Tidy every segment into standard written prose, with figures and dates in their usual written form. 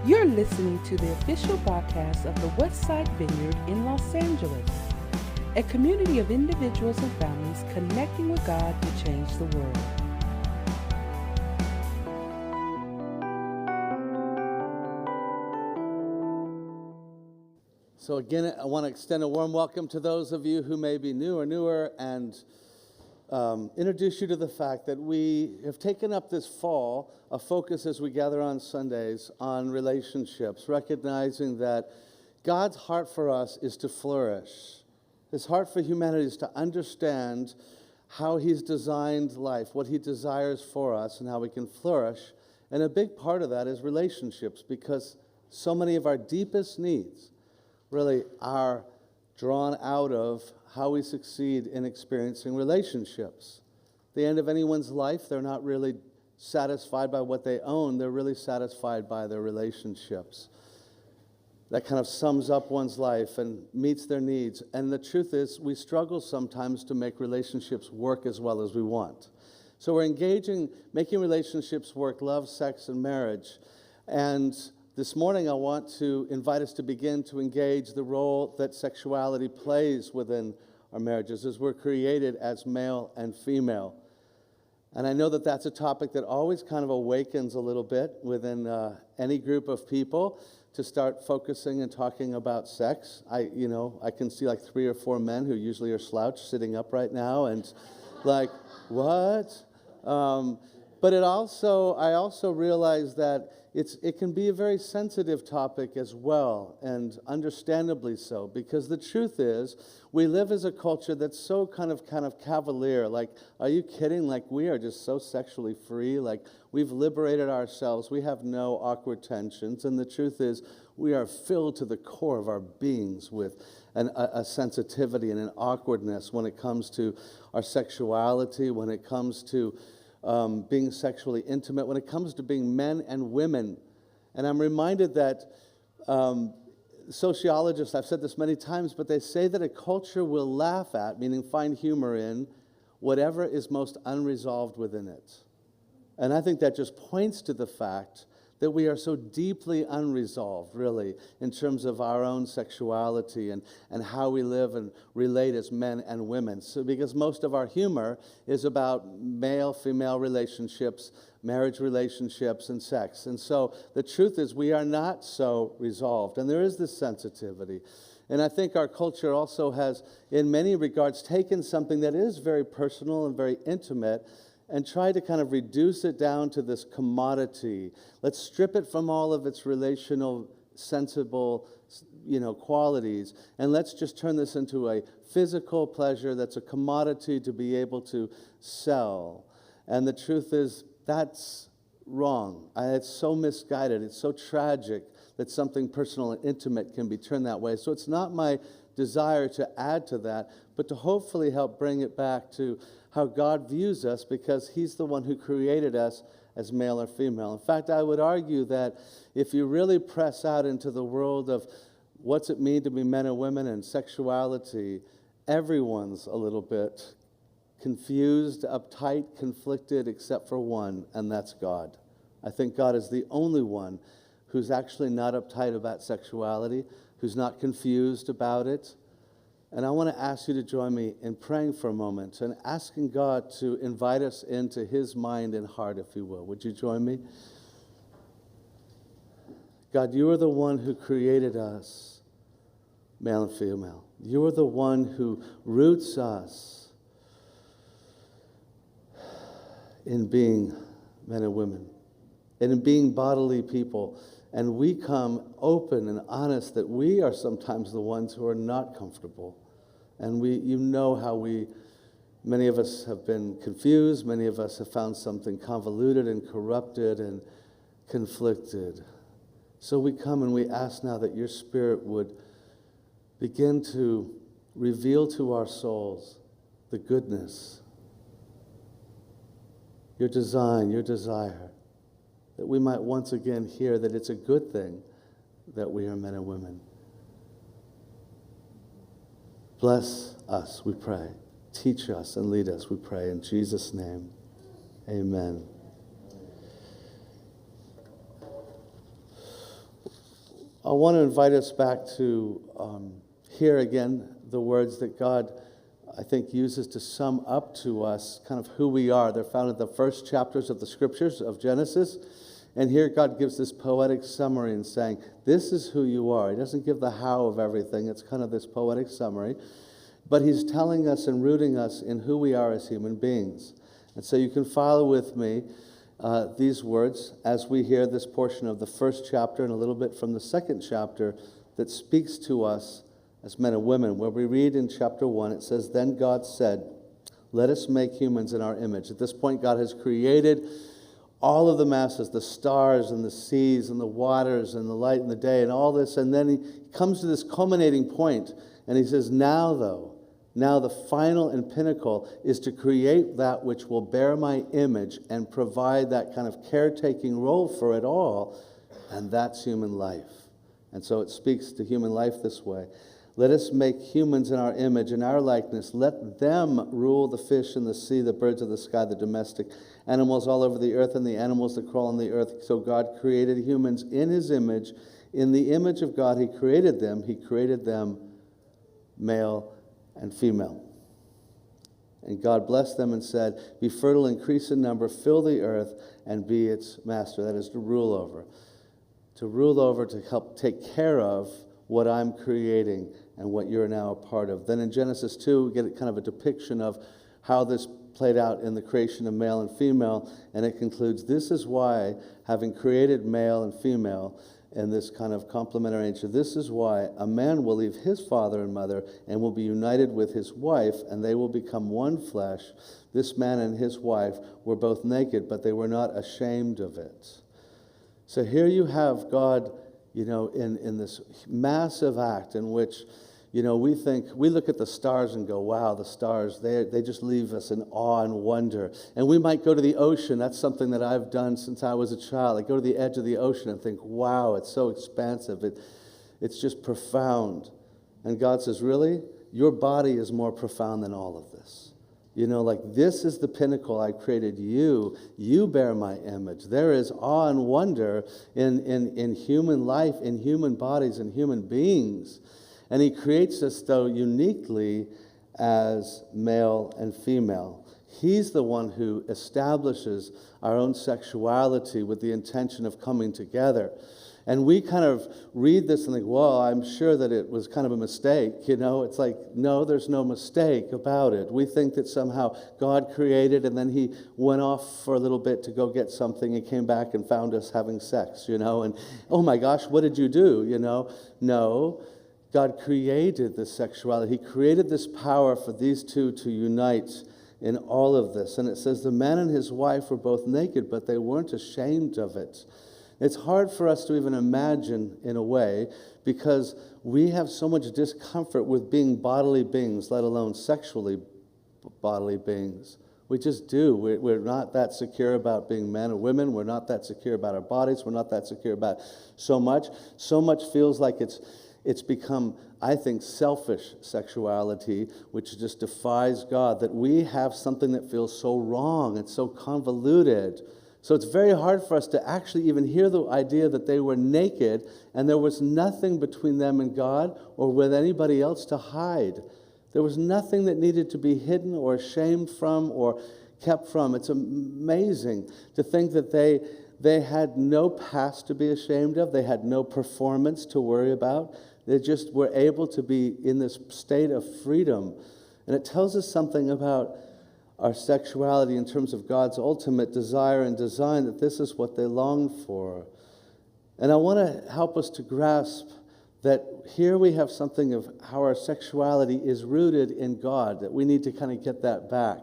You're listening to the official broadcast of the Westside Vineyard in Los Angeles, a community of individuals and families connecting with God to change the world. So again, I want to extend a warm welcome to those of you who may be new or newer and introduce you to the fact that we have taken up this fall a focus as we gather on Sundays on relationships, recognizing that God's heart for us is to flourish. His heart for humanity is to understand how He's designed life, what He desires for us, and how we can flourish. And a big part of that is relationships, because so many of our deepest needs really are drawn out of how we succeed in experiencing relationships. At the end of anyone's life, they're not really satisfied by what they own. They're really satisfied by their relationships. That kind of sums up one's life and meets their needs. And the truth is, we struggle sometimes to make relationships work as well as we want. So we're making relationships work, love, sex, and marriage. And this morning, I want to invite us to begin to engage the role that sexuality plays within our marriages, as we're created as male and female. And I know that that's a topic that always kind of awakens a little bit within any group of people to start focusing and talking about sex. I can see like 3 or 4 men who usually are slouched sitting up right now and like, what? But I also realize that it can be a very sensitive topic as well, and understandably so, because the truth is, we live as a culture that's so kind of cavalier. Like, are you kidding? Like, we are just so sexually free. Like, we've liberated ourselves. We have no awkward tensions. And the truth is, we are filled to the core of our beings with a sensitivity and an awkwardness when it comes to our sexuality, when it comes to being sexually intimate, when it comes to being men and women. And I'm reminded that sociologists, I've said this many times, but they say that a culture will laugh at, meaning find humor in, whatever is most unresolved within it. And I think that just points to the fact that we are so deeply unresolved, really, in terms of our own sexuality and how we live and relate as men and women. So, because most of our humor is about male-female relationships, marriage relationships, and sex. And so the truth is, we are not so resolved, and there is this sensitivity. And I think our culture also has, in many regards, taken something that is very personal and very intimate and try to kind of reduce it down to this commodity. Let's strip it from all of its relational, sensible, qualities, and let's just turn this into a physical pleasure that's a commodity to be able to sell. And the truth is, that's wrong. It's so misguided. It's so tragic that something personal and intimate can be turned that way. So it's not my desire to add to that, but to hopefully help bring it back to how God views us, because He's the one who created us as male or female. In fact, I would argue that if you really press out into the world of what's it mean to be men and women and sexuality, everyone's a little bit confused, uptight, conflicted, except for one, and that's God. I think God is the only one who's actually not uptight about sexuality, who's not confused about it. And I want to ask you to join me in praying for a moment and asking God to invite us into His mind and heart, if you will. Would you join me? God, You are the one who created us, male and female. You are the one who roots us in being men and women, and in being bodily people. And we come open and honest that we are sometimes the ones who are not comfortable. And many of us have been confused, many of us have found something convoluted and corrupted and conflicted. So we come and we ask now that Your Spirit would begin to reveal to our souls the goodness, Your design, Your desire, that we might once again hear that it's a good thing that we are men and women. Bless us, we pray. Teach us and lead us, we pray. In Jesus' name, amen. I want to invite us back to hear again the words that God, I think, uses to sum up to us kind of who we are. They're found in the first chapters of the scriptures of Genesis. And here God gives this poetic summary and saying, this is who you are. He doesn't give the how of everything. It's kind of this poetic summary. But he's telling us and rooting us in who we are as human beings. And so you can follow with me these words as we hear this portion of the first chapter and a little bit from the second chapter that speaks to us as men and women. Where we read in chapter 1, it says, "Then God said, let us make humans in our image." At this point, God has created all of the masses, the stars and the seas and the waters and the light and the day and all this. And then he comes to this culminating point and he says, now the final and pinnacle is to create that which will bear my image and provide that kind of caretaking role for it all, and that's human life. And so it speaks to human life this way. Let us make humans in our image, in our likeness. Let them rule the fish in the sea, the birds of the sky, the domestic animals all over the earth, and the animals that crawl on the earth. So God created humans in his image. In the image of God he created them. He created them male and female. And God blessed them and said, be fertile, increase in number, fill the earth, and be its master. That is to rule over. To rule over, to help take care of what I'm creating and what you're now a part of. Then in Genesis 2, we get kind of a depiction of how this played out in the creation of male and female, and it concludes, this is why, having created male and female in this kind of complementary nature, this is why a man will leave his father and mother and will be united with his wife, and they will become one flesh. This man and his wife were both naked, but they were not ashamed of it. So here you have God, in this massive act in which, we look at the stars and go, wow, the stars, they just leave us in awe and wonder. And we might go to the ocean. That's something that I've done since I was a child. I go to the edge of the ocean and think, wow, it's so expansive. It's just profound. And God says, really? Your body is more profound than all of this. This is the pinnacle. I created you. You bear my image. There is awe and wonder in human life, in human bodies, in human beings. And he creates us, though, uniquely as male and female. He's the one who establishes our own sexuality with the intention of coming together. And we kind of read this and think, well, I'm sure that it was kind of a mistake. It's like, no, there's no mistake about it. We think that somehow God created and then he went off for a little bit to go get something and came back and found us having sex, and oh my gosh, what did you do? No, God created this sexuality. He created this power for these two to unite in all of this. And it says the man and his wife were both naked, but they weren't ashamed of it. It's hard for us to even imagine, in a way, because we have so much discomfort with being bodily beings, let alone sexually bodily beings. We just do. We're not that secure about being men or women. We're not that secure about our bodies. We're not that secure about so much. So much feels like it's become, I think, selfish sexuality, which just defies God, that we have something that feels so wrong. It's so convoluted. So it's very hard for us to actually even hear the idea that they were naked and there was nothing between them and God or with anybody else to hide. There was nothing that needed to be hidden or ashamed from or kept from. It's amazing to think that they had no past to be ashamed of. They had no performance to worry about. They just were able to be in this state of freedom. And it tells us something about our sexuality in terms of God's ultimate desire and design, that this is what they longed for. And I want to help us to grasp that here we have something of how our sexuality is rooted in God, that we need to kind of get that back.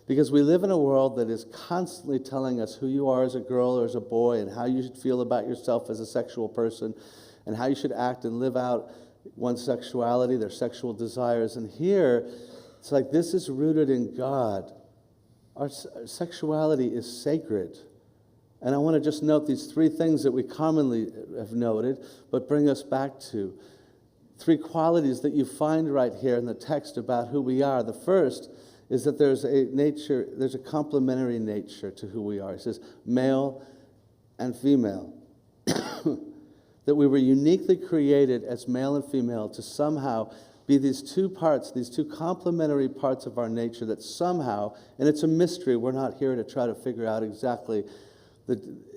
Because we live in a world that is constantly telling us who you are as a girl or as a boy and how you should feel about yourself as a sexual person and how you should act and live out one's sexuality, their sexual desires. And here, it's like this is rooted in God. Our sexuality is sacred. And I want to just note these three things that we commonly have noted, but bring us back to three qualities that you find right here in the text about who we are. The first is that there's a complementary nature to who we are. It says male and female. that we were uniquely created as male and female to somehow be these two parts, these two complementary parts of our nature that somehow, and it's a mystery, we're not here to try to figure out exactly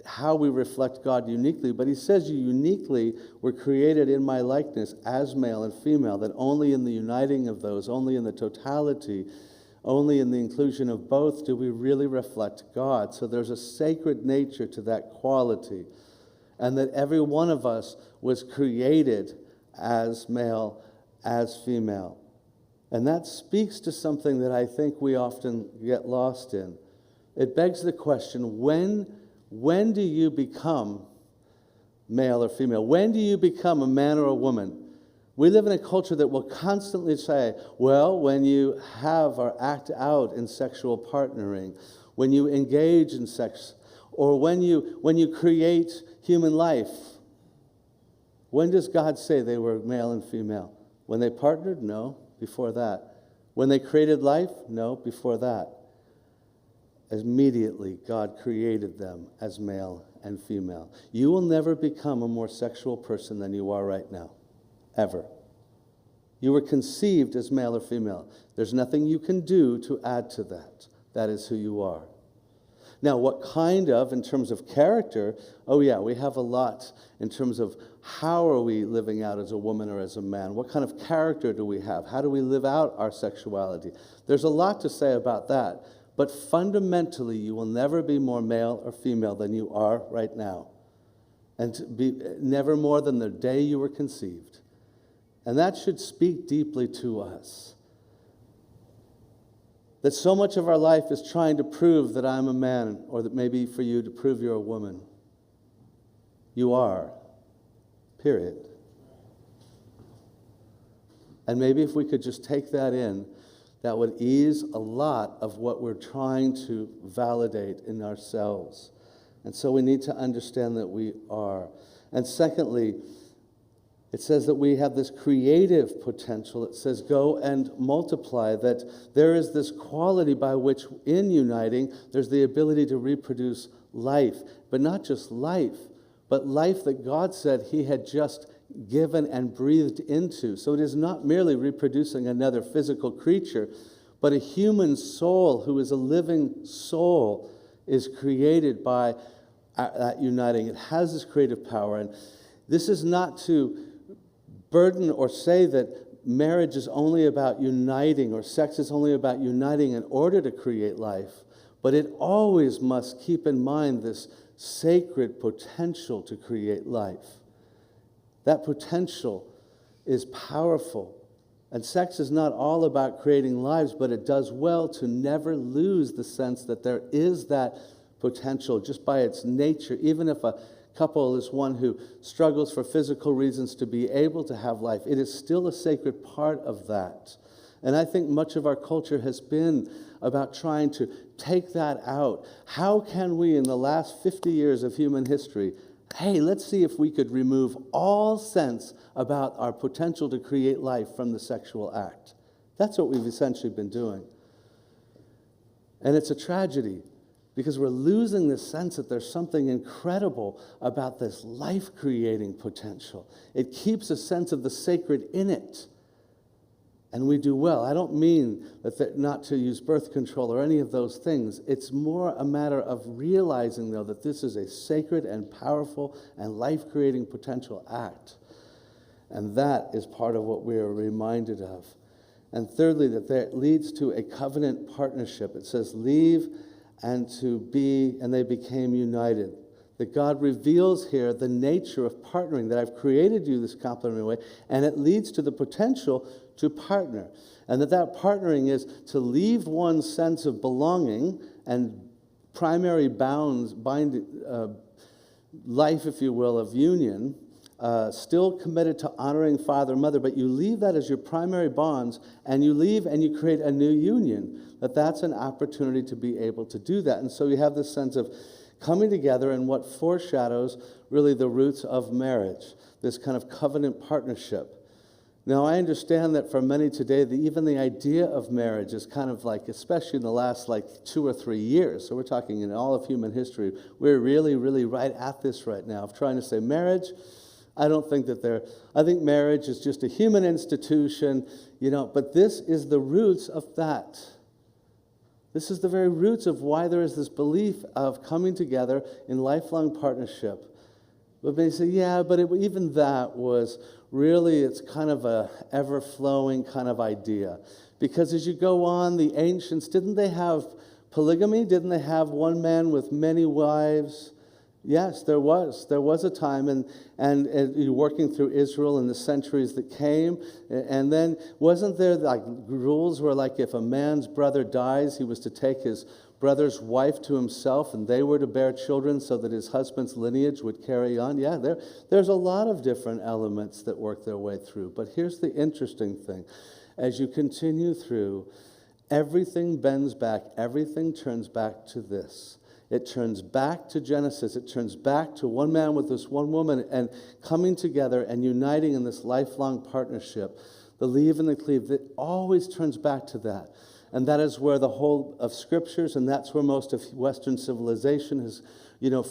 how we reflect God uniquely, but he says you uniquely were created in my likeness as male and female, that only in the uniting of those, only in the totality, only in the inclusion of both do we really reflect God. So there's a sacred nature to that quality, and that every one of us was created as male, as female. And that speaks to something that I think we often get lost in. It begs the question, when do you become male or female? When do you become a man or a woman? We live in a culture that will constantly say, well, when you have or act out in sexual partnering, when you engage in sex, or when you create human life. When does God say they were male and female? When they partnered? No, before that. When they created life? No, before that. Immediately, God created them as male and female. You will never become a more sexual person than you are right now, ever. You were conceived as male or female. There's nothing you can do to add to that. That is who you are. Now, what kind of, in terms of character, oh yeah, we have a lot in terms of how are we living out as a woman or as a man? What kind of character do we have? How do we live out our sexuality? There's a lot to say about that. But fundamentally, you will never be more male or female than you are right now. And never more than the day you were conceived. And that should speak deeply to us. That so much of our life is trying to prove that I'm a man, or that maybe for you to prove you're a woman. You are. Period. And maybe if we could just take that in, that would ease a lot of what we're trying to validate in ourselves. And so we need to understand that we are. And secondly, it says that we have this creative potential. It says, go and multiply, that there is this quality by which in uniting, there's the ability to reproduce life. But not just life, but life that God said he had just given and breathed into. So it is not merely reproducing another physical creature, but a human soul who is a living soul is created by that uniting. It has this creative power. And this is not to burden or say that marriage is only about uniting or sex is only about uniting in order to create life, but it always must keep in mind this sacred potential to create life. That potential is powerful. And sex is not all about creating lives, but it does well to never lose the sense that there is that potential just by its nature. Even if a couple is one who struggles for physical reasons to be able to have life, it is still a sacred part of that. And I think much of our culture has been about trying to take that out. How can we, in the last 50 years of human history, hey, let's see if we could remove all sense about our potential to create life from the sexual act. That's what we've essentially been doing. And it's a tragedy, because we're losing this sense that there's something incredible about this life-creating potential. It keeps a sense of the sacred in it. And we do well. I don't mean that not to use birth control or any of those things. It's more a matter of realizing, though, that this is a sacred and powerful and life-creating potential act. And that is part of what we are reminded of. And thirdly, that leads to a covenant partnership. It says, leave and to be, and they became united. That God reveals here the nature of partnering, that I've created you this complementary way, and it leads to the potential to partner. And that partnering is to leave one's sense of belonging and primary life, if you will, of union, still committed to honoring father and mother, but you leave that as your primary bonds, and you leave and you create a new union. That's an opportunity to be able to do that. And so you have this sense of coming together in what foreshadows really the roots of marriage, this kind of covenant partnership. Now, I understand that for many today, even the idea of marriage is kind of like, especially in the last 2 or 3 years, so we're talking in all of human history, we're really, really right at this right now, of trying to say marriage, I don't think that I think marriage is just a human institution, but this is the roots of that. This is the very roots of why there is this belief of coming together in lifelong partnership. But they say, yeah, but even that was really, it's kind of a ever-flowing kind of idea. Because as you go on, the ancients, didn't they have polygamy? Didn't they have one man with many wives? Yes, there was. There was a time, and you're working through Israel in the centuries that came, and then wasn't there like rules where like if a man's brother dies, he was to take his brother's wife to himself, and they were to bear children so that his husband's lineage would carry on? Yeah, there's a lot of different elements that work their way through. But here's the interesting thing. As you continue through, everything bends back, everything turns back to this. It turns back to Genesis. It turns back to one man with this one woman and coming together and uniting in this lifelong partnership. The leave and the cleave, it always turns back to that. And that is where the whole of scriptures, and that's where most of Western civilization is,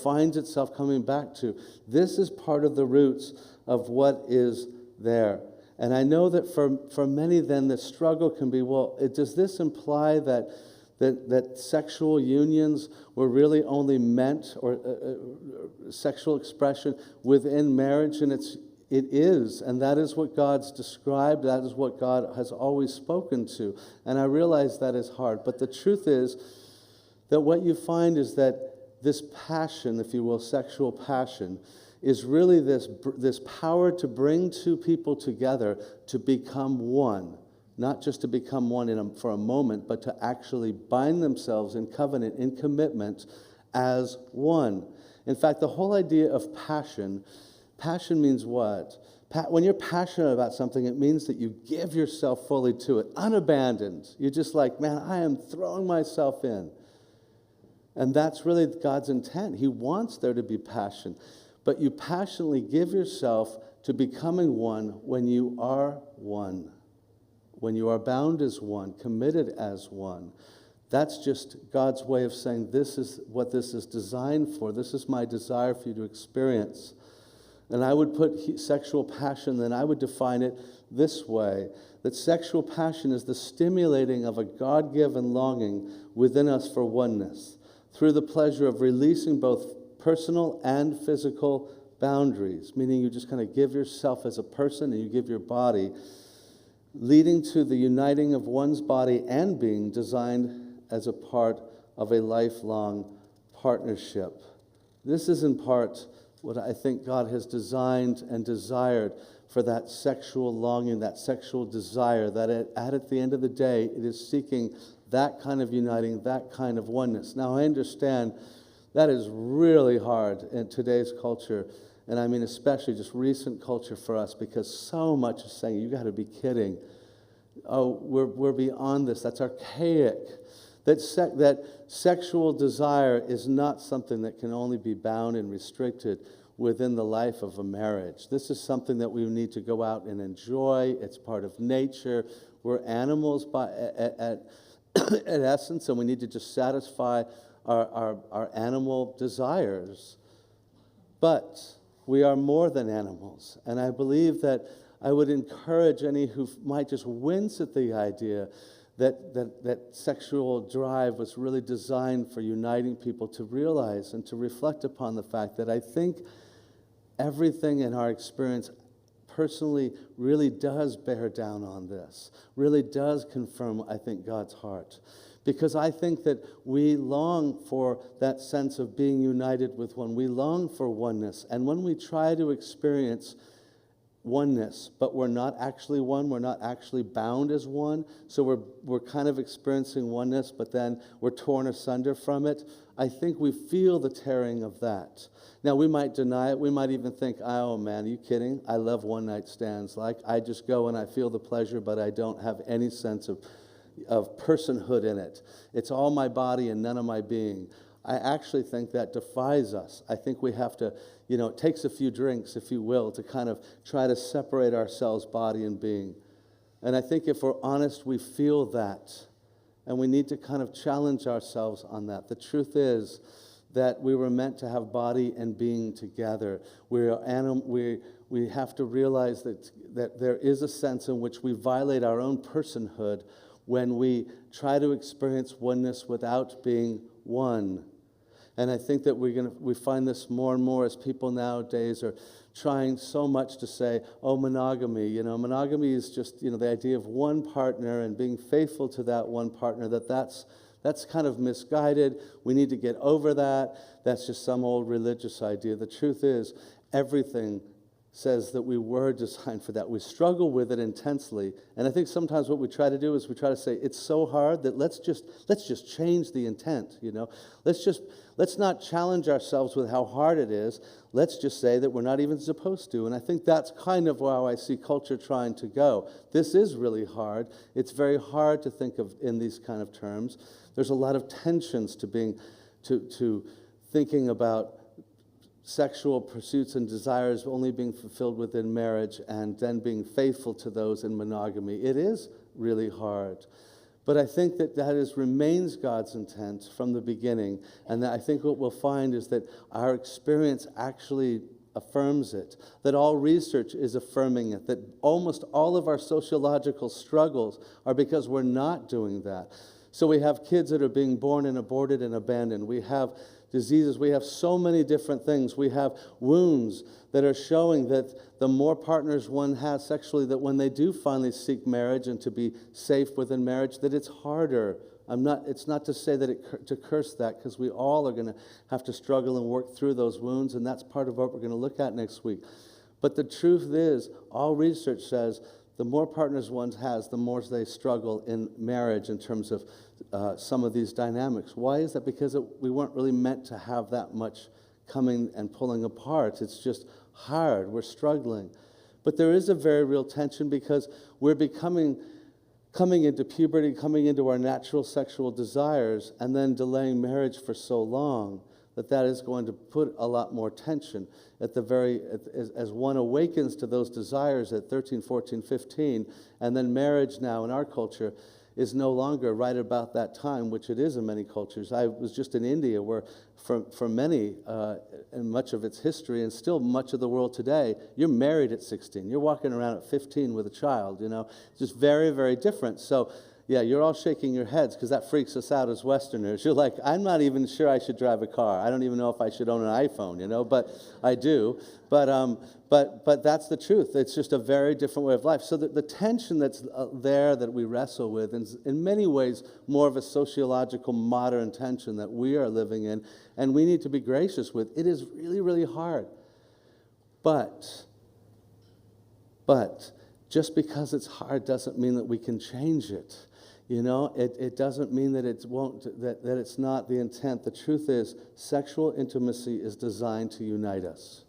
finds itself coming back to. This is part of the roots of what is there. And I know that for many then the struggle can be, well, does this imply that sexual unions were really only meant, or sexual expression within marriage? And it is, and that is what God's described, that is what God has always spoken to. And I realize that is hard, but the truth is that what you find is that this passion, if you will, sexual passion, is really this power to bring two people together to become one. Not just to become one for a moment, but to actually bind themselves in covenant, in commitment as one. In fact, the whole idea of passion means what? When you're passionate about something, it means that you give yourself fully to it, unabandoned. You're just like, man, I am throwing myself in. And that's really God's intent. He wants there to be passion. But you passionately give yourself to becoming one when you are one. When you are bound as one, committed as one. That's just God's way of saying, this is what this is designed for. This is my desire for you to experience. And I would put sexual passion, then I would define it this way, that sexual passion is the stimulating of a God-given longing within us for oneness, through the pleasure of releasing both personal and physical boundaries, meaning you just kind of give yourself as a person and you give your body, leading to the uniting of one's body and being designed as a part of a lifelong partnership. This is in part what I think God has designed and desired for that sexual longing, that sexual desire, that at the end of the day, it is seeking that kind of uniting, that kind of oneness. Now, I understand that is really hard in today's culture, and I mean especially just recent culture for us, because so much is saying, you got to be kidding. Oh, we're beyond this. That's archaic. That sexual desire is not something that can only be bound and restricted within the life of a marriage. This is something that we need to go out and enjoy. It's part of nature. We're animals at essence, and we need to just satisfy our animal desires. But we are more than animals, and I believe that I would encourage any who might just wince at the idea that sexual drive was really designed for uniting people to realize and to reflect upon the fact that I think everything in our experience personally really does bear down on this, really does confirm, I think, God's heart. Because I think that we long for that sense of being united with one. We long for oneness. And when we try to experience oneness, but we're not actually one, we're not actually bound as one, so we're kind of experiencing oneness, but then we're torn asunder from it, I think we feel the tearing of that. Now, we might deny it. We might even think, oh, man, are you kidding? I love one-night stands. Like, I just go and I feel the pleasure, but I don't have any sense of personhood in it. It's all my body and none of my being. I actually think that defies us. I think we have to, it takes a few drinks, if you will, to kind of try to separate ourselves, body and being. And I think if we're honest, we feel that. And we need to kind of challenge ourselves on that. The truth is that we were meant to have body and being together. We have to realize that there is a sense in which we violate our own personhood when we try to experience oneness without being one. And I think that we find this more and more as people nowadays are trying so much to say, oh, monogamy. Monogamy is just, the idea of one partner and being faithful to that one partner, that's kind of misguided. We need to get over that. That's just some old religious idea. The truth is, everything says that we were designed for that. We struggle with it intensely. And I think sometimes what we try to do is we try to say, it's so hard that let's just change the intent, Let's not challenge ourselves with how hard it is. Let's just say that we're not even supposed to. And I think that's kind of how I see culture trying to go. This is really hard. It's very hard to think of in these kind of terms. There's a lot of tensions to thinking about sexual pursuits and desires only being fulfilled within marriage and then being faithful to those in monogamy. It is really hard. But I think that remains God's intent from the beginning. And that I think what we'll find is that our experience actually affirms it, that all research is affirming it, that almost all of our sociological struggles are because we're not doing that. So we have kids that are being born and aborted and abandoned. We have diseases. We have so many different things. We have wounds that are showing that the more partners one has sexually, that when they do finally seek marriage and to be safe within marriage, that it's harder. It's not to say that to curse that, because we all are going to have to struggle and work through those wounds, and that's part of what we're going to look at next week. But the truth is, all research says the more partners one has, the more they struggle in marriage in terms of some of these dynamics. Why is that? Because we weren't really meant to have that much coming and pulling apart. It's just hard. We're struggling. But there is a very real tension because we're coming into puberty, coming into our natural sexual desires, and then delaying marriage for so long that is going to put a lot more tension as one awakens to those desires at 13, 14, 15, and then marriage now in our culture is no longer right about that time, which it is in many cultures. I was just in India where for many, and much of its history and still much of the world today, you're married at 16. You're walking around at 15 with a child, It's just very, very different. So, yeah, you're all shaking your heads because that freaks us out as Westerners. You're like, I'm not even sure I should drive a car. I don't even know if I should own an iPhone, but I do. But that's the truth. It's just a very different way of life. So the tension that's there that we wrestle with is in many ways more of a sociological modern tension that we are living in, and we need to be gracious with. It is really, really hard. But just because it's hard doesn't mean that we can change it. It doesn't mean that that it's not the intent. The truth is, sexual intimacy is designed to unite us.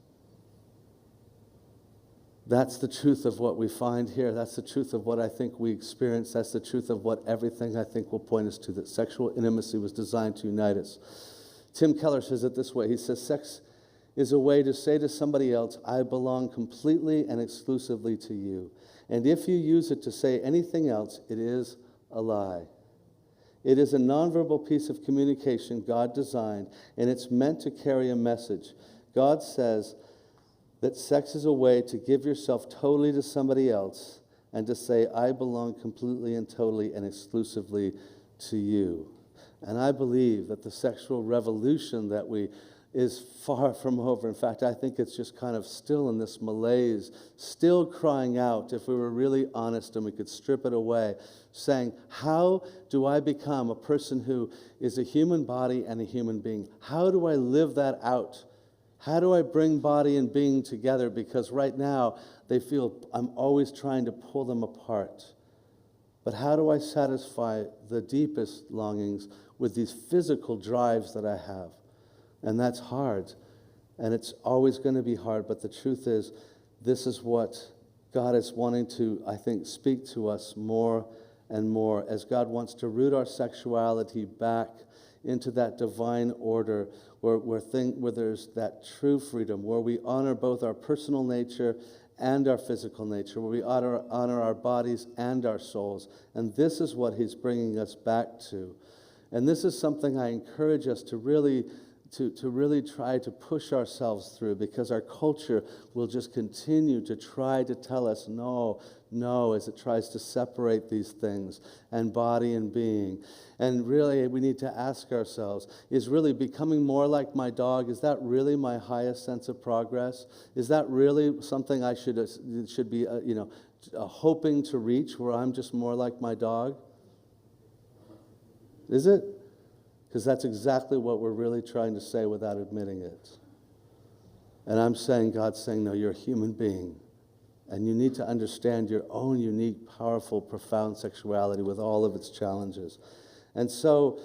That's the truth of what we find here. That's the truth of what I think we experience. That's the truth of what everything I think will point us to, that sexual intimacy was designed to unite us. Tim Keller says it this way. He says, sex is a way to say to somebody else, I belong completely and exclusively to you. And if you use it to say anything else, it is a lie. It is a nonverbal piece of communication God designed, and it's meant to carry a message. God says that sex is a way to give yourself totally to somebody else and to say, I belong completely and totally and exclusively to you. And I believe that the sexual revolution that is far from over. In fact, I think it's just kind of still in this malaise, still crying out, if we were really honest and we could strip it away, saying, how do I become a person who is a human body and a human being? How do I live that out? How do I bring body and being together? Because right now, they feel I'm always trying to pull them apart. But how do I satisfy the deepest longings with these physical drives that I have? And that's hard, and it's always going to be hard, but the truth is, this is what God is wanting to, I think, speak to us more and more, as God wants to root our sexuality back into that divine order where there's that true freedom, where we honor both our personal nature and our physical nature, where we honor our bodies and our souls. And this is what he's bringing us back to. And this is something I encourage us to really to really try to push ourselves through, because our culture will just continue to try to tell us no, no, as it tries to separate these things and body and being. And really, we need to ask ourselves, is really becoming more like my dog, is that really my highest sense of progress? Is that really something I should be hoping to reach, where I'm just more like my dog? Is it? Because that's exactly what we're really trying to say without admitting it. And I'm saying, God's saying, no, you're a human being. And you need to understand your own unique, powerful, profound sexuality with all of its challenges. And so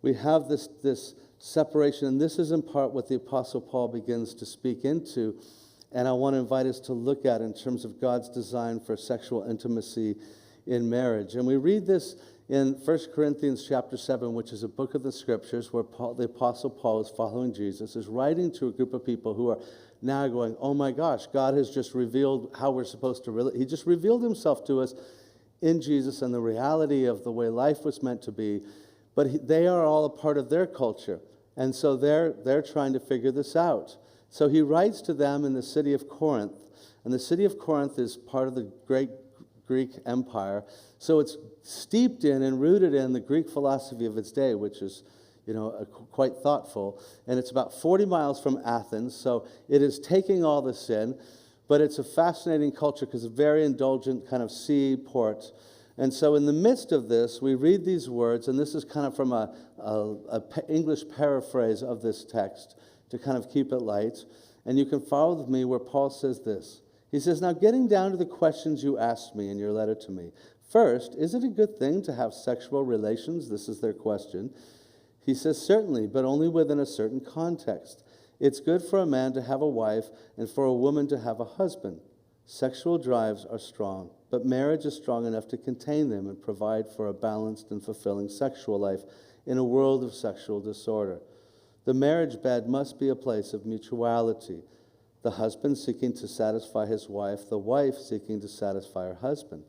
we have this separation, and this is in part what the Apostle Paul begins to speak into. And I want to invite us to look at in terms of God's design for sexual intimacy in marriage. And we read this in 1 Corinthians chapter 7, which is a book of the Scriptures, where the Apostle Paul is following Jesus, is writing to a group of people who are now going, oh my gosh, God has just revealed how we're supposed to He just revealed himself to us in Jesus and the reality of the way life was meant to be. But they are all a part of their culture. And so they're trying to figure this out. So he writes to them in the city of Corinth. And the city of Corinth is part of the great Greek Empire. So it's steeped in and rooted in the Greek philosophy of its day, which is, quite thoughtful. And it's about 40 miles from Athens, so it is taking all this in. But it's a fascinating culture because it's a very indulgent kind of seaport. And so in the midst of this, we read these words, and this is kind of from a English paraphrase of this text to kind of keep it light. And you can follow with me where Paul says this. He says, now getting down to the questions you asked me in your letter to me. First, is it a good thing to have sexual relations? This is their question. He says, certainly, but only within a certain context. It's good for a man to have a wife and for a woman to have a husband. Sexual drives are strong, but marriage is strong enough to contain them and provide for a balanced and fulfilling sexual life in a world of sexual disorder. The marriage bed must be a place of mutuality. The husband seeking to satisfy his wife, the wife seeking to satisfy her husband.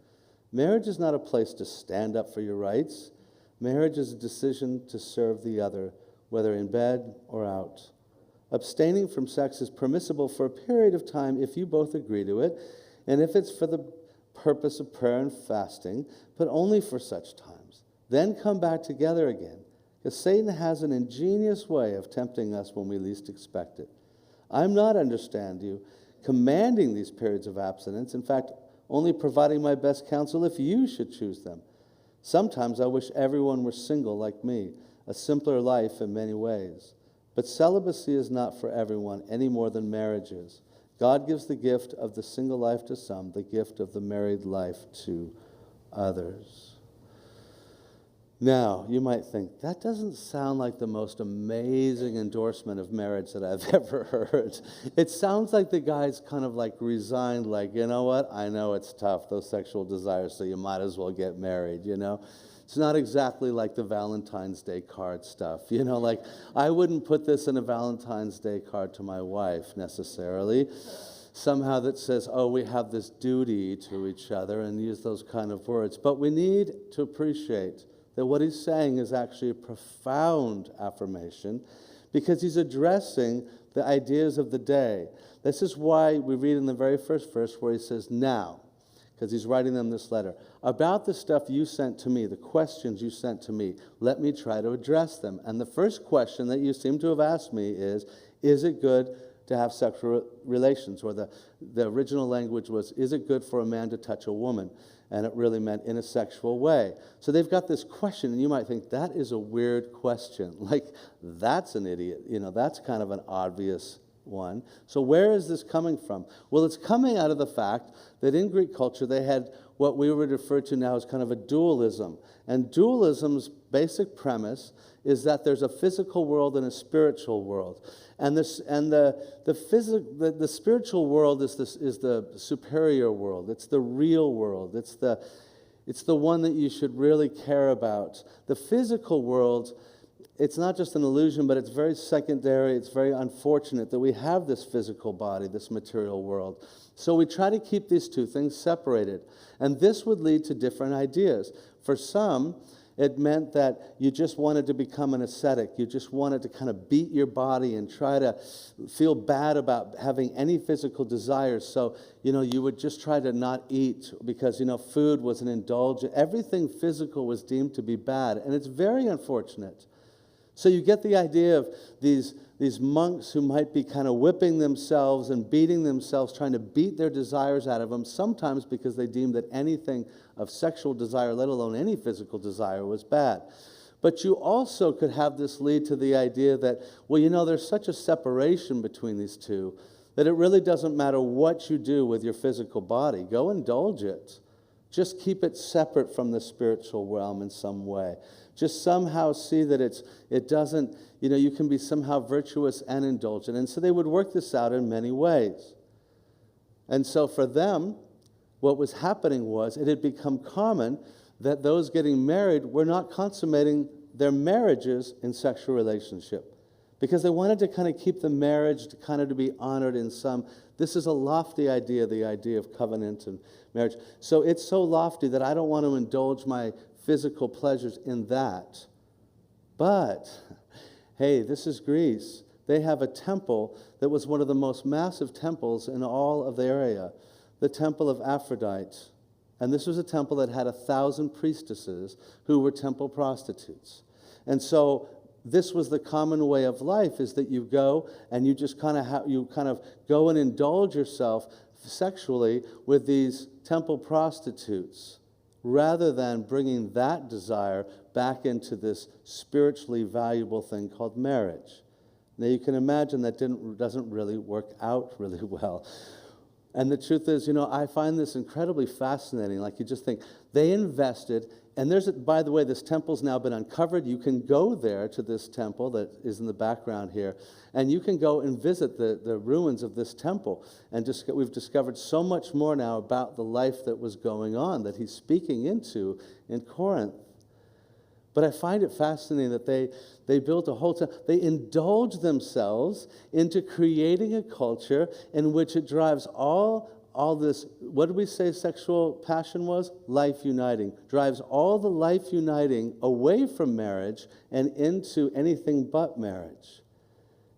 Marriage is not a place to stand up for your rights. Marriage is a decision to serve the other, whether in bed or out. Abstaining from sex is permissible for a period of time if you both agree to it, and if it's for the purpose of prayer and fasting, but only for such times. Then come back together again, because Satan has an ingenious way of tempting us when we least expect it. I'm not, understand you, commanding these periods of abstinence. In fact, only providing my best counsel if you should choose them. Sometimes I wish everyone were single like me, a simpler life in many ways. But celibacy is not for everyone any more than marriage is. God gives the gift of the single life to some, the gift of the married life to others. Now, you might think, that doesn't sound like the most amazing endorsement of marriage that I've ever heard. It sounds like the guy's kind of like resigned, like, you know what, I know it's tough, those sexual desires, so you might as well get married, It's not exactly like the Valentine's Day card stuff, like I wouldn't put this in a Valentine's Day card to my wife necessarily. Somehow that says, oh, we have this duty to each other, and use those kind of words. But we need to appreciate that what he's saying is actually a profound affirmation, because he's addressing the ideas of the day. This is why we read in the very first verse where he says, now, because he's writing them this letter, about the stuff you sent to me, the questions you sent to me, let me try to address them. And the first question that you seem to have asked me is it good to have sexual relations? Or the original language was, is it good for a man to touch a woman? And it really meant in a sexual way. So they've got this question, and you might think, that is a weird question. Like, that's an idiot. That's kind of an obvious one. So where is this coming from? Well, it's coming out of the fact that in Greek culture, they had what we would refer to now as kind of a dualism. And dualism's basic premise is that there's a physical world and a spiritual world. And the spiritual world is the superior world. It's the real world. It's the one that you should really care about. The physical world, it's not just an illusion, but it's very secondary. It's very unfortunate that we have this physical body, this material world. So we try to keep these two things separated. And this would lead to different ideas. For some, It meant that you just wanted to become an ascetic. You just wanted to kind of beat your body and try to feel bad about having any physical desires. So, you would just try to not eat because, food was an indulgence. Everything physical was deemed to be bad, and it's very unfortunate. So you get the idea of these monks who might be kind of whipping themselves and beating themselves, trying to beat their desires out of them, sometimes because they deemed that anything of sexual desire, let alone any physical desire, was bad. But you also could have this lead to the idea that, there's such a separation between these two that it really doesn't matter what you do with your physical body. Go indulge it. Just keep it separate from the spiritual realm in some way. Just somehow see that it doesn't, you can be somehow virtuous and indulgent. And so they would work this out in many ways. And so for them, what was happening was it had become common that those getting married were not consummating their marriages in sexual relationship, because they wanted to kind of keep the marriage to be honored in some. This is a lofty idea, the idea of covenant and marriage. So it's so lofty that I don't want to indulge my physical pleasures in that. But, hey, this is Greece. They have a temple that was one of the most massive temples in all of the area, the temple of Aphrodite. And this was a temple that had 1,000 priestesses who were temple prostitutes. And so this was the common way of life, is that you go and you just kind of go and indulge yourself sexually with these temple prostitutes, rather than bringing that desire back into this spiritually valuable thing called marriage. Now you can imagine that doesn't really work out really well. And the truth is, I find this incredibly fascinating. Like, you just think, they invested, and by the way, this temple's now been uncovered. You can go there to this temple that is in the background here, and you can go and visit the ruins of this temple. And we've discovered so much more now about the life that was going on, that he's speaking into in Corinth. But I find it fascinating that they built a whole time. They indulge themselves into creating a culture in which it drives all this, what did we say sexual passion was? Life uniting. Drives all the life uniting away from marriage and into anything but marriage.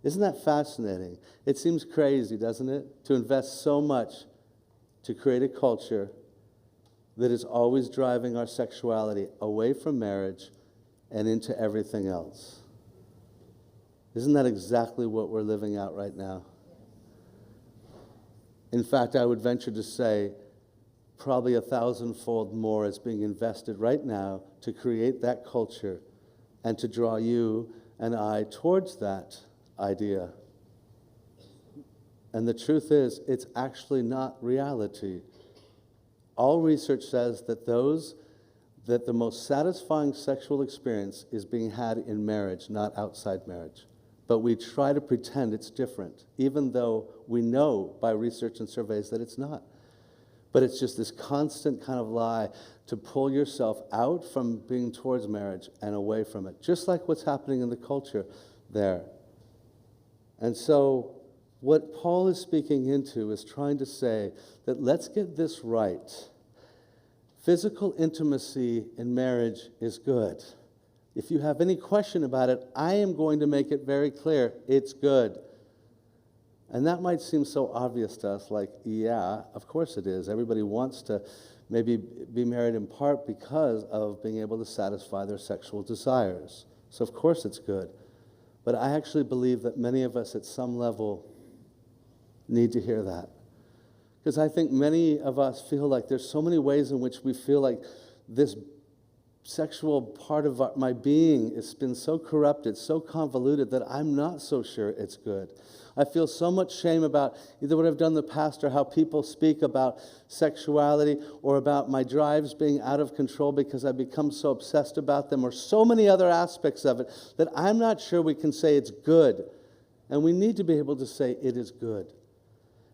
Isn't that fascinating? It seems crazy, doesn't it? To invest so much to create a culture that is always driving our sexuality away from marriage and into everything else. Isn't that exactly what we're living out right now? In fact, I would venture to say probably 1,000-fold more is being invested right now to create that culture and to draw you and I towards that idea. And the truth is, it's actually not reality. All research says that the most satisfying sexual experience is being had in marriage, not outside marriage. But we try to pretend it's different, even though we know by research and surveys that it's not. But it's just this constant kind of lie to pull yourself out from being towards marriage and away from it, just like what's happening in the culture there. And so what Paul is speaking into is trying to say that let's get this right. Physical intimacy in marriage is good. If you have any question about it, I am going to make it very clear. It's good. And that might seem so obvious to us, like, yeah, of course it is. Everybody wants to maybe be married in part because of being able to satisfy their sexual desires. So of course it's good. But I actually believe that many of us at some level need to hear that. Because I think many of us feel like there's so many ways in which we feel like this sexual part of my being has been so corrupted, so convoluted, that I'm not so sure it's good. I feel so much shame about either what I've done in the past or how people speak about sexuality, or about my drives being out of control because I've become so obsessed about them, or so many other aspects of it that I'm not sure we can say it's good. And we need to be able to say it is good.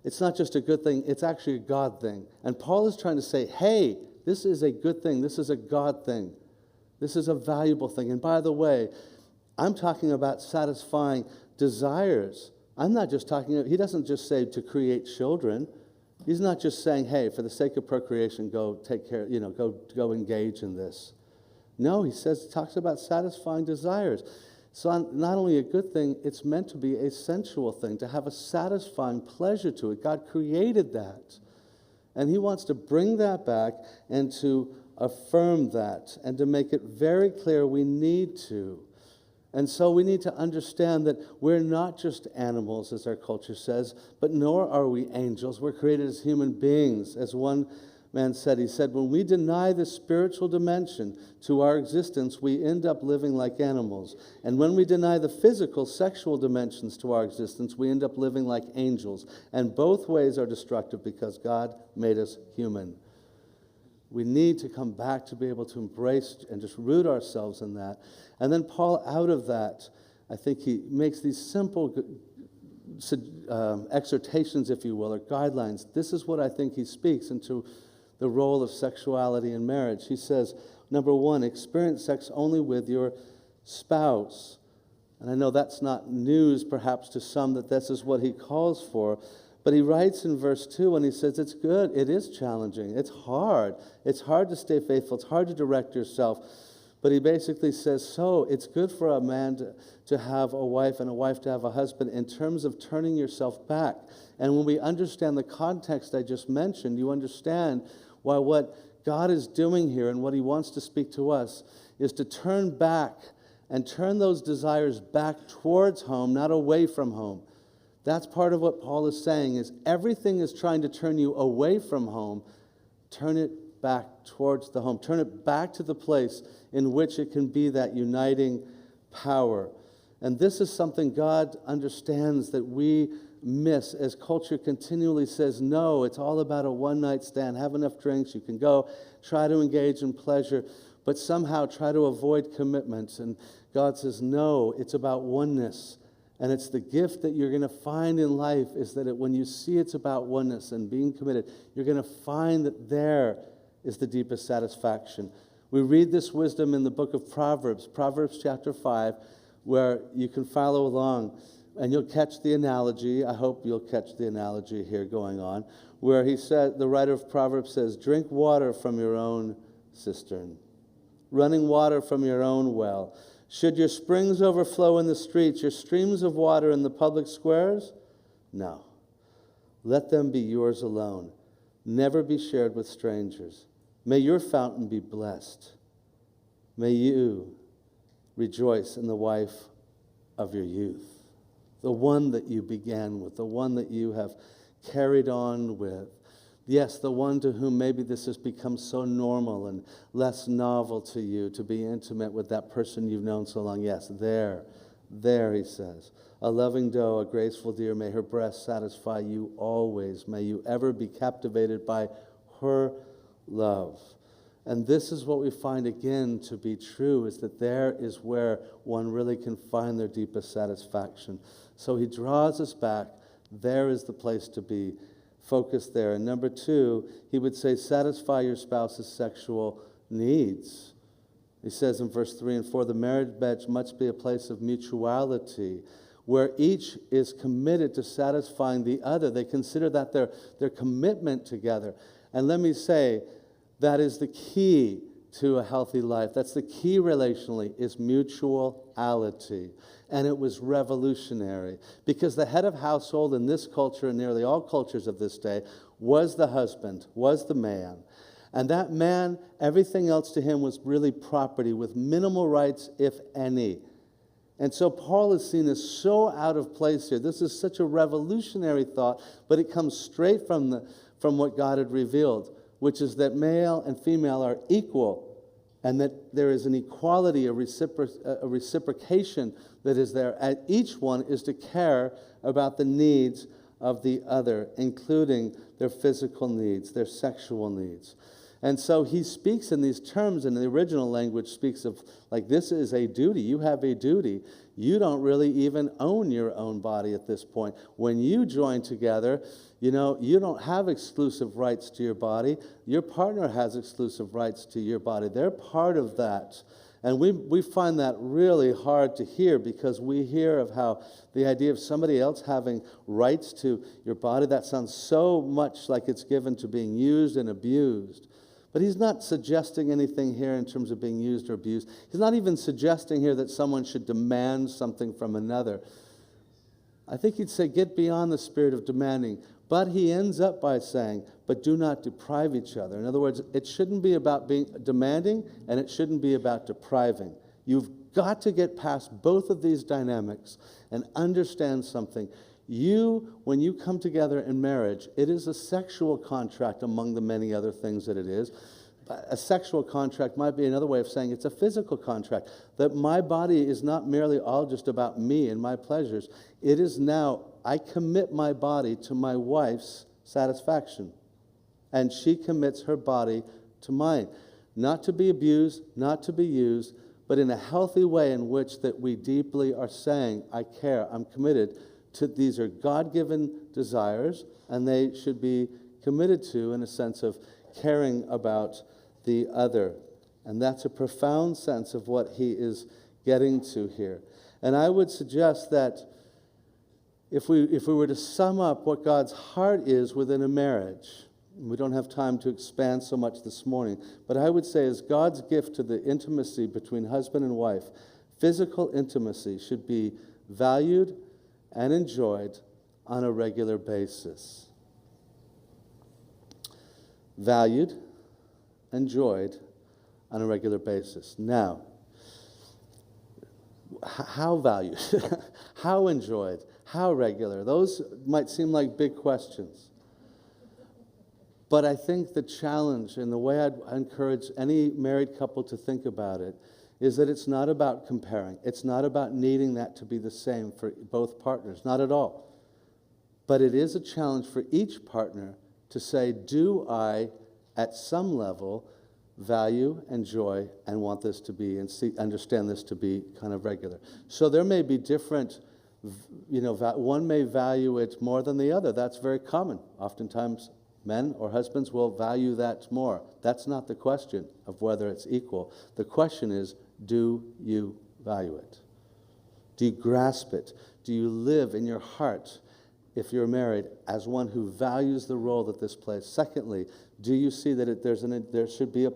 It's not just a good thing, it's actually a God thing. And Paul is trying to say, hey, this is a good thing. This is a God thing. This is a valuable thing. And by the way, I'm talking about satisfying desires. I'm not just talking, he doesn't just say to create children. He's not just saying, hey, for the sake of procreation, go take care, go engage in this. No, he talks about satisfying desires. So not only a good thing, it's meant to be a sensual thing, to have a satisfying pleasure to it. God created that. And he wants to bring that back and to affirm that and to make it very clear we need to. And so we need to understand that we're not just animals, as our culture says, but nor are we angels. We're created as human beings. As one man said, he said, when we deny the spiritual dimension to our existence, we end up living like animals. And when we deny the physical, sexual dimensions to our existence, we end up living like angels. And both ways are destructive because God made us human. We need to come back to be able to embrace and just root ourselves in that. And then Paul, out of that, I think he makes these simple exhortations, if you will, or guidelines. This is what I think he speaks into the role of sexuality in marriage. He says, number one, experience sex only with your spouse. And I know that's not news, perhaps, to some that this is what he calls for. But he writes in verse 2, and he says, it's good. It is challenging. It's hard. It's hard to stay faithful. It's hard to direct yourself. But he basically says, so it's good for a man to have a wife and a wife to have a husband in terms of turning yourself back. And when we understand the context I just mentioned, you understand why what God is doing here and what he wants to speak to us is to turn back and turn those desires back towards home, not away from home. That's part of what Paul is saying, is everything is trying to turn you away from home. Turn it back towards the home. Turn it back to the place in which it can be that uniting power. And this is something God understands that we miss as culture continually says, no, it's all about a one-night stand. Have enough drinks. You can go try to engage in pleasure, but somehow try to avoid commitments. And God says, no, it's about oneness. And it's the gift that you're going to find in life is that when you see it's about oneness and being committed, you're going to find that there is the deepest satisfaction. We read this wisdom in the book of Proverbs, Proverbs chapter 5, where you can follow along and you'll catch the analogy. I hope you'll catch the analogy here going on, where he said, the writer of Proverbs says, drink water from your own cistern, running water from your own well. Should your springs overflow in the streets, your streams of water in the public squares? No. Let them be yours alone. Never be shared with strangers. May your fountain be blessed. May you rejoice in the wife of your youth, the one that you began with, the one that you have carried on with. Yes, the one to whom maybe this has become so normal and less novel to you to be intimate with that person you've known so long. Yes, there, he says. A loving doe, a graceful deer, may her breast satisfy you always. May you ever be captivated by her love. And this is what we find again to be true, is that there is where one really can find their deepest satisfaction. So he draws us back. There is the place to be. Focus there. And number two, he would say, satisfy your spouse's sexual needs. He says in verse 3 and 4, the marriage bed must be a place of mutuality, where each is committed to satisfying the other. They consider that their commitment together. And let me say, that is the key to a healthy life. That's the key relationally, is mutuality. And it was revolutionary because the head of household in this culture and nearly all cultures of this day was the husband, was the man. And that man, everything else to him was really property with minimal rights, if any. And so Paul is seen as so out of place here. This is such a revolutionary thought, but it comes straight from what God had revealed, which is that male and female are equal, and that there is an equality, a reciprocation that is there. And each one is to care about the needs of the other, including their physical needs, their sexual needs. And so he speaks in these terms, and the original language speaks of, like, this is a duty. You have a duty. You don't really even own your own body at this point. When you join together, you don't have exclusive rights to your body. Your partner has exclusive rights to your body. They're part of that. And we find that really hard to hear, because we hear of how the idea of somebody else having rights to your body, that sounds so much like it's given to being used and abused. But he's not suggesting anything here in terms of being used or abused. He's not even suggesting here that someone should demand something from another. I think he'd say, get beyond the spirit of demanding. But he ends up by saying, but do not deprive each other. In other words, it shouldn't be about being demanding, and it shouldn't be about depriving. You've got to get past both of these dynamics and understand something. When you come together in marriage, it is a sexual contract among the many other things that it is. A sexual contract might be another way of saying it's a physical contract, that my body is not merely all just about me and my pleasures. It is now, I commit my body to my wife's satisfaction, and she commits her body to mine. Not to be abused, not to be used, but in a healthy way in which that we deeply are saying, I care, I'm committed to, these are God-given desires, and they should be committed to in a sense of caring about the other. And that's a profound sense of what he is getting to here. And I would suggest that if we were to sum up what God's heart is within a marriage, we don't have time to expand so much this morning, but I would say as God's gift to the intimacy between husband and wife, physical intimacy should be valued and enjoyed on a regular basis. Valued, enjoyed on a regular basis. Now, how valued? How enjoyed? How regular? Those might seem like big questions. But I think the challenge and the way I'd encourage any married couple to think about it is that it's not about comparing. It's not about needing that to be the same for both partners. Not at all. But it is a challenge for each partner to say, do I, at some level, value, enjoy, and want this to be, and understand this to be kind of regular. So there may be different, one may value it more than the other. That's very common. Oftentimes, men or husbands will value that more. That's not the question of whether it's equal. The question is, do you value it? Do you grasp it? Do you live in your heart, if you're married, as one who values the role that this plays? Secondly, do you see that there should be a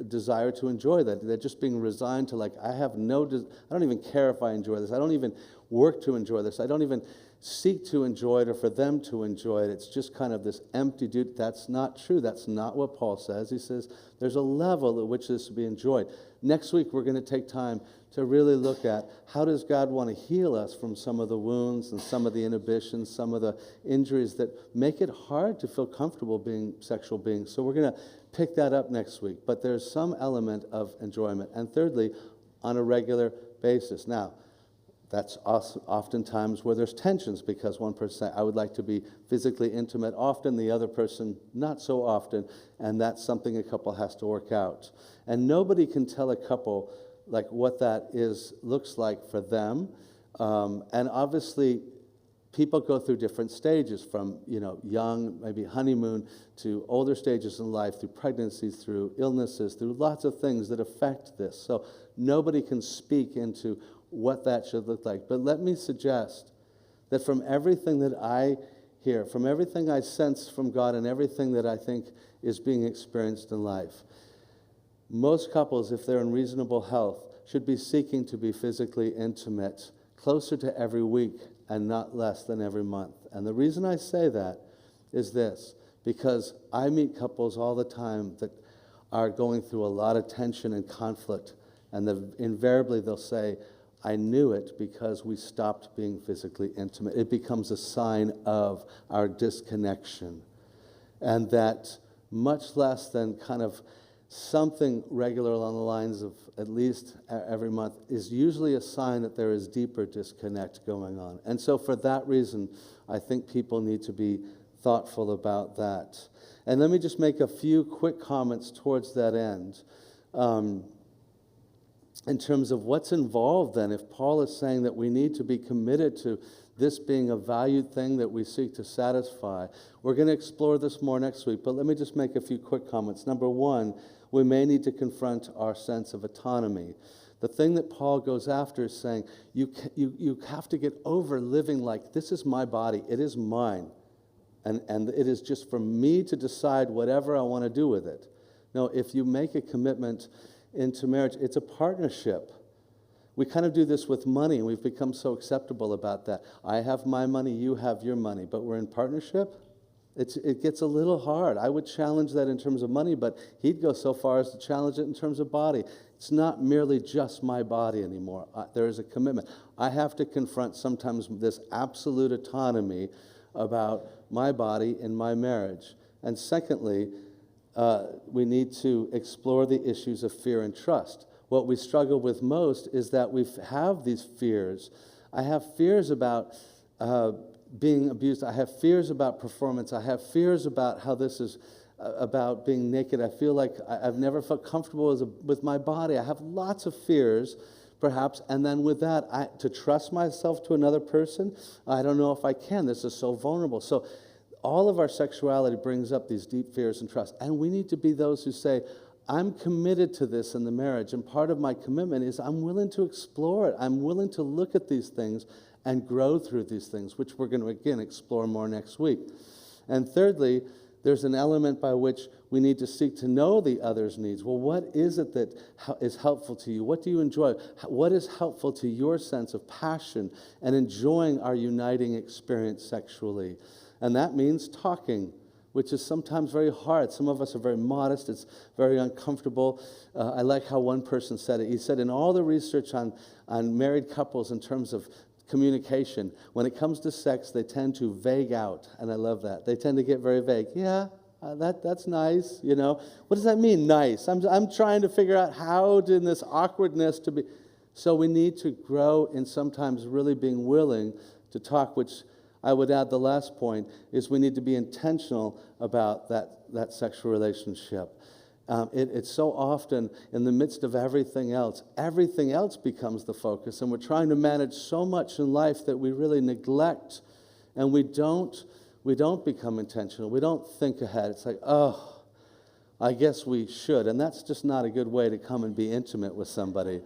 desire to enjoy that? They're just being resigned to I don't even care if I enjoy this. I don't even work to enjoy this. I don't even seek to enjoy it or for them to enjoy it. It's just kind of this empty duty. That's not true. That's not what Paul says. He says there's a level at which this will be enjoyed. Next week, we're going to take time to really look at how does God want to heal us from some of the wounds and some of the inhibitions, some of the injuries that make it hard to feel comfortable being sexual beings. So we're going to pick that up next week. But there's some element of enjoyment. And thirdly, on a regular basis. Now, that's oftentimes where there's tensions, because one person says, I would like to be physically intimate often, the other person not so often, and that's something a couple has to work out. And nobody can tell a couple what that looks like for them. And obviously, people go through different stages from, young, maybe honeymoon, to older stages in life, through pregnancies, through illnesses, through lots of things that affect this. So nobody can speak into what that should look like. But let me suggest that from everything that I hear, from everything I sense from God and everything that I think is being experienced in life, most couples, if they're in reasonable health, should be seeking to be physically intimate closer to every week and not less than every month. And the reason I say that is this, because I meet couples all the time that are going through a lot of tension and conflict, and invariably they'll say, I knew it because we stopped being physically intimate. It becomes a sign of our disconnection. And that much less than kind of something regular along the lines of at least every month is usually a sign that there is deeper disconnect going on. And so for that reason, I think people need to be thoughtful about that. And let me just make a few quick comments towards that end. In terms of what's involved then, if Paul is saying that we need to be committed to this being a valued thing that we seek to satisfy. We're going to explore this more next week, but let me just make a few quick comments. Number one, we may need to confront our sense of autonomy. The thing that Paul goes after is saying, you have to get over living like, this is my body, it is mine, and it is just for me to decide whatever I want to do with it. No, if you make a commitment into marriage, it's a partnership. We kind of do this with money, and we've become so acceptable about that. I have my money, you have your money, but we're in partnership. It gets a little hard. I would challenge that in terms of money, but he'd go so far as to challenge it in terms of body. It's not merely just my body anymore. There is a commitment. I have to confront sometimes this absolute autonomy about my body in my marriage. And secondly, we need to explore the issues of fear and trust. What we struggle with most is that we have these fears. I have fears about being abused. I have fears about performance. I have fears about how this is about being naked. I feel like I've never felt comfortable with my body. I have lots of fears, perhaps, and then with that, to trust myself to another person, I don't know if I can. This is so vulnerable. So all of our sexuality brings up these deep fears and trust, and we need to be those who say, I'm committed to this in the marriage, and part of my commitment is I'm willing to explore it. I'm willing to look at these things and grow through these things, which we're going to, again, explore more next week. And thirdly, there's an element by which we need to seek to know the other's needs. Well, what is it that is helpful to you? What do you enjoy? What is helpful to your sense of passion and enjoying our uniting experience sexually? And that means talking, which is sometimes very hard. Some of us are very modest. It's very uncomfortable. I like how one person said it. He said, in all the research on married couples in terms of communication, when it comes to sex, they tend to vague out, and I love that. They tend to get very vague. Yeah, that's nice, you know. What does that mean, nice? I'm trying to figure out how in this awkwardness to be. So we need to grow in sometimes really being willing to talk, which I would add the last point, is we need to be intentional about that sexual relationship. It's so often in the midst of everything else becomes the focus, and we're trying to manage so much in life that we really neglect, and we don't become intentional. We don't think ahead. It's like, oh, I guess we should, and that's just not a good way to come and be intimate with somebody.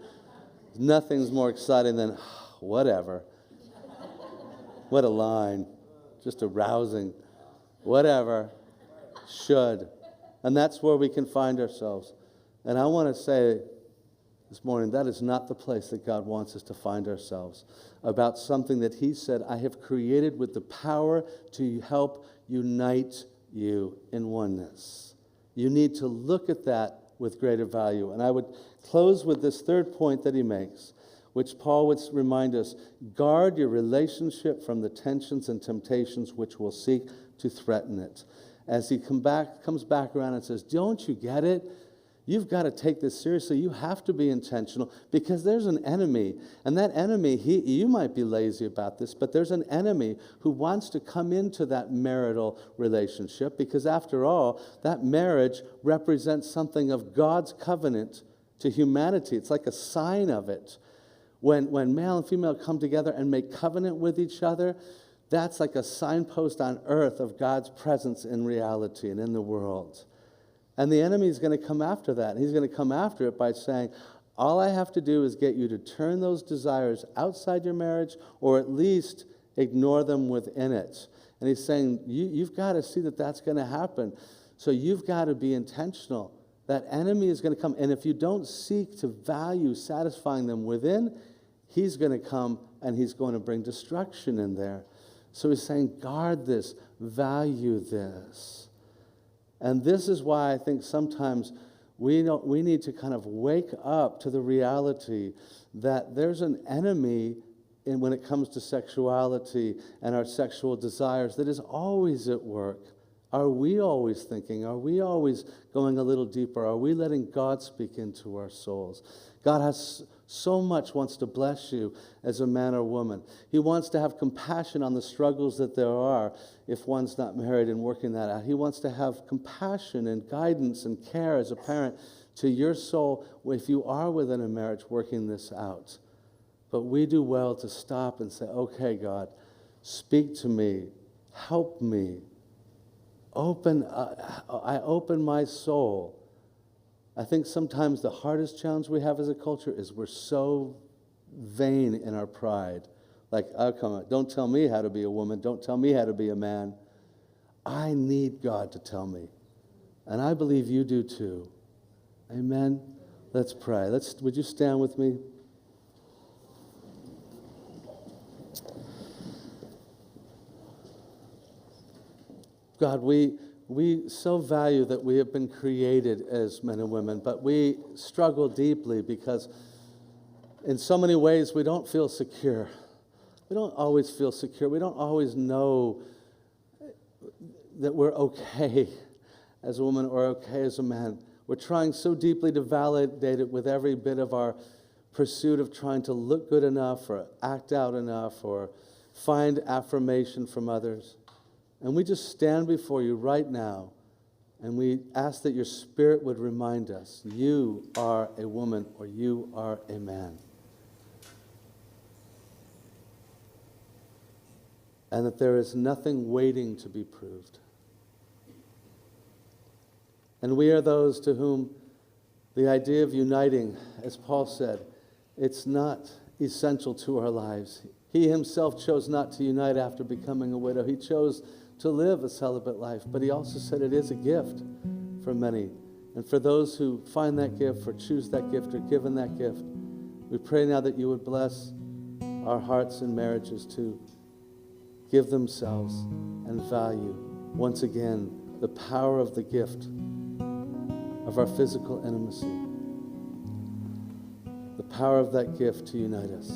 Nothing's more exciting than, whatever. What a line. Just arousing. Whatever. Should. And that's where we can find ourselves. And I want to say this morning, that is not the place that God wants us to find ourselves. About something that He said, I have created with the power to help unite you in oneness. You need to look at that with greater value. And I would close with this third point that he makes, which Paul would remind us, guard your relationship from the tensions and temptations which will seek to threaten it. As he comes back around and says, don't you get it? You've got to take this seriously. You have to be intentional because there's an enemy. And that enemy, you might be lazy about this, but there's an enemy who wants to come into that marital relationship because after all, that marriage represents something of God's covenant to humanity. It's like a sign of it. When male and female come together and make covenant with each other, that's like a signpost on earth of God's presence in reality and in the world. And the enemy is going to come after that. He's going to come after it by saying, all I have to do is get you to turn those desires outside your marriage or at least ignore them within it. And he's saying, you've got to see that that's going to happen. So you've got to be intentional. That enemy is going to come. And if you don't seek to value satisfying them within, he's going to come and he's going to bring destruction in there. So he's saying, guard this, value this. And this is why I think sometimes we need to kind of wake up to the reality that there's an enemy when it comes to sexuality and our sexual desires that is always at work. Are we always thinking? Are we always going a little deeper? Are we letting God speak into our souls? God has so much wants to bless you as a man or woman. He wants to have compassion on the struggles that there are if one's not married and working that out. He wants to have compassion and guidance and care as a parent to your soul if you are within a marriage working this out. But we do well to stop and say, okay, God, speak to me, help me. I open my soul. I think sometimes the hardest challenge we have as a culture is we're so vain in our pride. Like, oh, come on, don't tell me how to be a woman. Don't tell me how to be a man. I need God to tell me. And I believe you do too. Amen. Let's pray. Would you stand with me? God, we so value that we have been created as men and women, but we struggle deeply because in so many ways we don't feel secure. We don't always feel secure. We don't always know that we're okay as a woman or okay as a man. We're trying so deeply to validate it with every bit of our pursuit of trying to look good enough or act out enough or find affirmation from others. And we just stand before you right now and we ask that your Spirit would remind us, you are a woman or you are a man. And that there is nothing waiting to be proved. And we are those to whom the idea of uniting, as Paul said, it's not essential to our lives. He himself chose not to unite after becoming a widow. He chose to live a celibate life, but he also said it is a gift for many. And for those who find that gift or choose that gift or given that gift, we pray now that you would bless our hearts and marriages to give themselves and value once again the power of the gift of our physical intimacy, the power of that gift to unite us.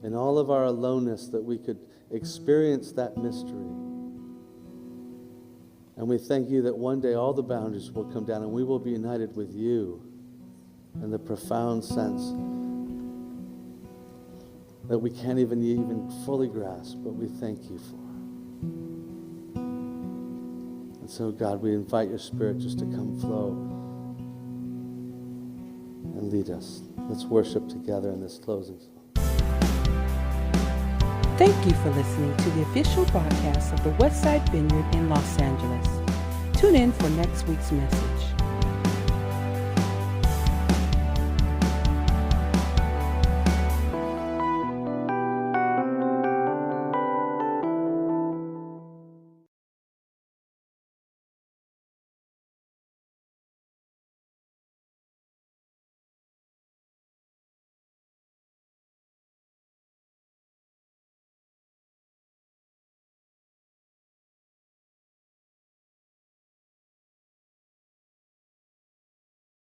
In all of our aloneness, that we could experience that mystery. And we thank you that one day all the boundaries will come down and we will be united with you in the profound sense that we can't even fully grasp, but we thank you for. And so, God, we invite your Spirit just to come flow and lead us. Let's worship together in this closing song. Thank you for listening to the official broadcast of the Westside Vineyard in Los Angeles. Tune in for next week's message.